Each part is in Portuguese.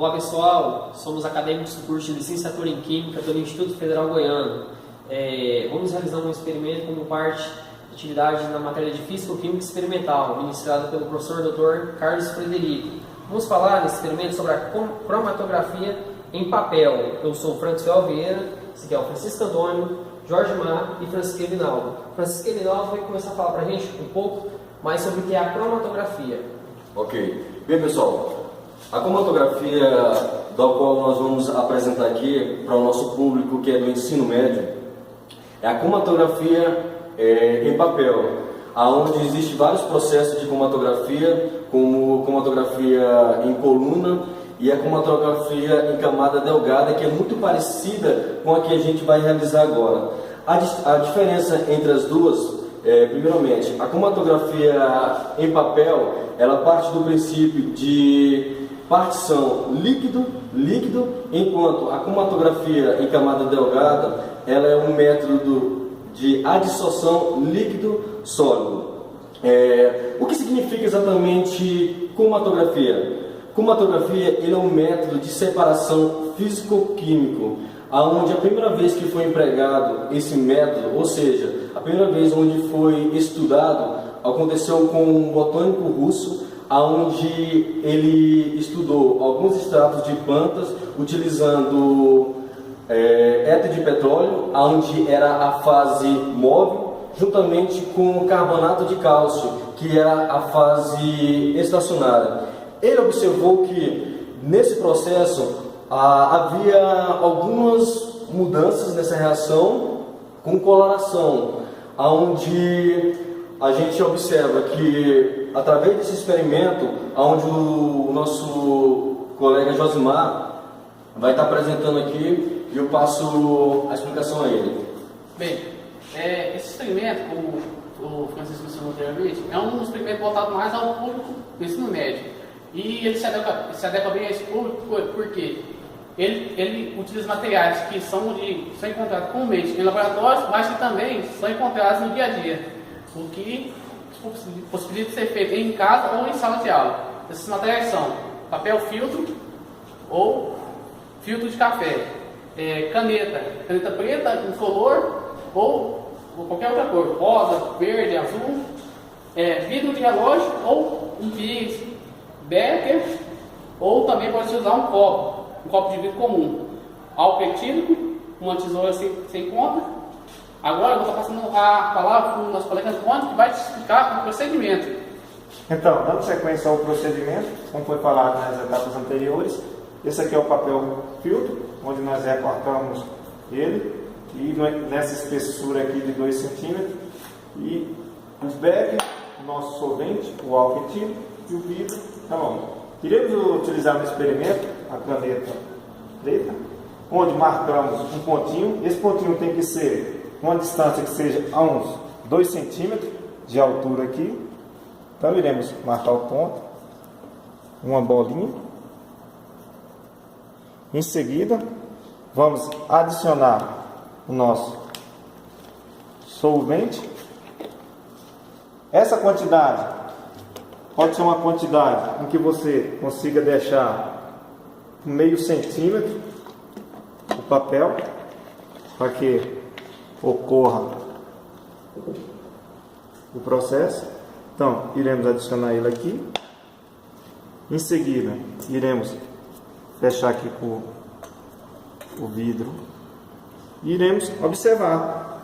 Olá pessoal, somos acadêmicos do curso de Licenciatura em Química do Instituto Federal Goiano. Vamos realizar um experimento como parte de atividade na matéria de Físico-Química Experimental, ministrada pelo professor Dr. Carlos Frederico. Vamos falar nesse experimento sobre a cromatografia em papel. Eu sou o Francisco Vieira, esse aqui é o Francisco Antônio, Jorge Mar e Francisco Elinaldo. Francisco Elinaldo vai começar a falar para a gente um pouco mais sobre o que é a cromatografia. Ok. Bem, pessoal, a cromatografia da qual nós vamos apresentar aqui para o nosso público que é do ensino médio é a cromatografia em papel, onde existem vários processos de cromatografia, como cromatografia em coluna e a cromatografia em camada delgada, que é muito parecida com a que a gente vai realizar agora. A diferença entre as duas primeiramente, a cromatografia em papel, ela parte do princípio de partição líquido, enquanto a cromatografia em camada delgada, ela é um método de adsorção líquido-sólido. O que significa exatamente cromatografia? Cromatografia ele é um método de separação físico-químico, onde a primeira vez que foi empregado esse método, ou seja, a primeira vez onde foi estudado, aconteceu com um botânico russo, onde ele estudou alguns extratos de plantas utilizando éter de petróleo, onde era a fase móvel, juntamente com carbonato de cálcio, que era a fase estacionária. Ele observou que nesse processo havia algumas mudanças nessa reação com coloração, onde a gente observa que através desse experimento, onde o nosso colega Josimar vai estar apresentando aqui, eu passo a explicação a ele. Bem, esse experimento, como o Francisco mencionou anteriormente, é um experimento voltado mais ao público do ensino médio. E ele se adequa bem a esse público porque ele utiliza materiais que são encontrados comumente em laboratórios, mas que também são encontrados no dia a dia, o que possibilita ser feito em casa ou em sala de aula. Esses materiais são papel filtro ou filtro de café, caneta preta, incolor ou qualquer outra cor, rosa, verde, azul, vidro de relógio ou um pix, becker, ou também pode usar um copo de vidro comum, álcool etílico, uma tesoura sem ponta. Agora eu vou estar passando a palavra para o nosso colega Antônio, que vai te explicar o procedimento. Então, dando sequência ao procedimento, como foi falado nas etapas anteriores, esse aqui é o papel filtro, onde nós recortamos ele, e nessa espessura aqui de 2 centímetros, e o becker, o nosso solvente, o álcool etílico, e o vidro. Tá bom. Iremos utilizar no experimento a caneta preta, onde marcamos um pontinho. Esse pontinho tem que ser uma distância que seja a uns 2 centímetros de altura aqui. Então iremos marcar o ponto, uma bolinha. Em seguida, vamos adicionar o nosso solvente. Essa quantidade pode ser uma quantidade em que você consiga deixar meio centímetro o papel para que ocorra o processo. Então, iremos adicionar ele aqui. Em seguida, iremos fechar aqui com o vidro e iremos observar.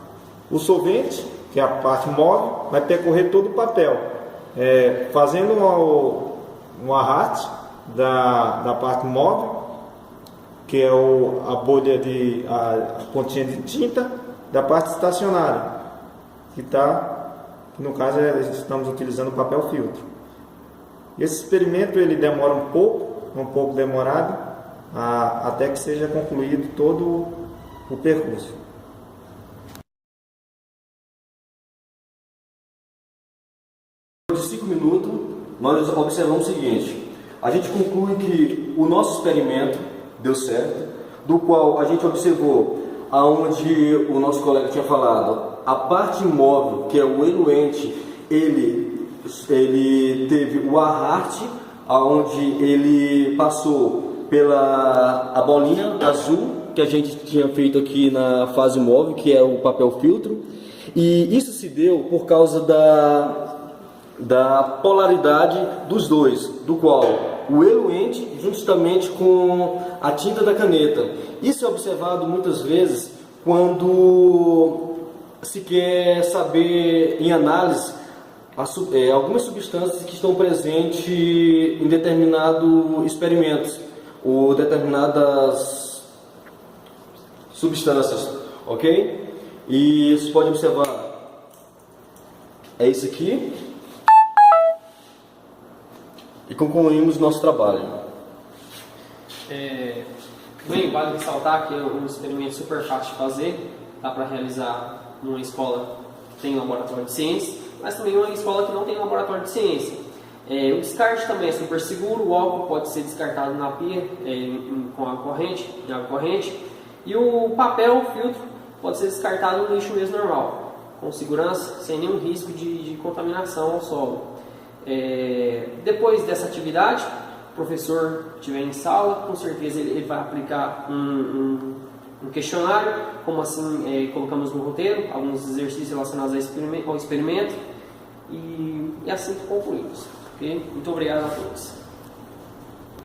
O solvente, que é a parte móvel, vai percorrer todo o papel. Fazendo um arraste da parte móvel, que é a bolha a pontinha de tinta da parte estacionária, que no caso estamos utilizando o papel filtro. Esse experimento ele demora um pouco demorado, até que seja concluído todo o percurso. De 5 minutos, nós observamos o seguinte: a gente conclui que o nosso experimento deu certo, do qual a gente observou, aonde o nosso colega tinha falado, a parte móvel, que é o eluente, ele teve o arraste, aonde ele passou pela a bolinha azul que a gente tinha feito aqui na fase móvel, que é o papel filtro, e isso se deu por causa da polaridade dos dois, do qual o eluente juntamente com a tinta da caneta. Isso é observado muitas vezes quando se quer saber em análise algumas substâncias que estão presentes em determinados experimentos ou determinadas substâncias, ok? E você pode observar, é isso aqui, e concluímos nosso trabalho. Bem, vale ressaltar que é um experimento super fácil de fazer, dá para realizar numa escola que tem laboratório de ciência, mas também uma escola que não tem laboratório de ciência. O descarte também é super seguro, o álcool pode ser descartado na pia com água corrente, e o papel, o filtro, pode ser descartado no lixo mesmo normal, com segurança, sem nenhum risco de contaminação ao solo. Depois dessa atividade, o professor estiver em sala, com certeza ele vai aplicar um questionário, como assim colocamos no roteiro, alguns exercícios relacionados ao experimento, e assim que concluímos. Okay? Muito obrigado a todos.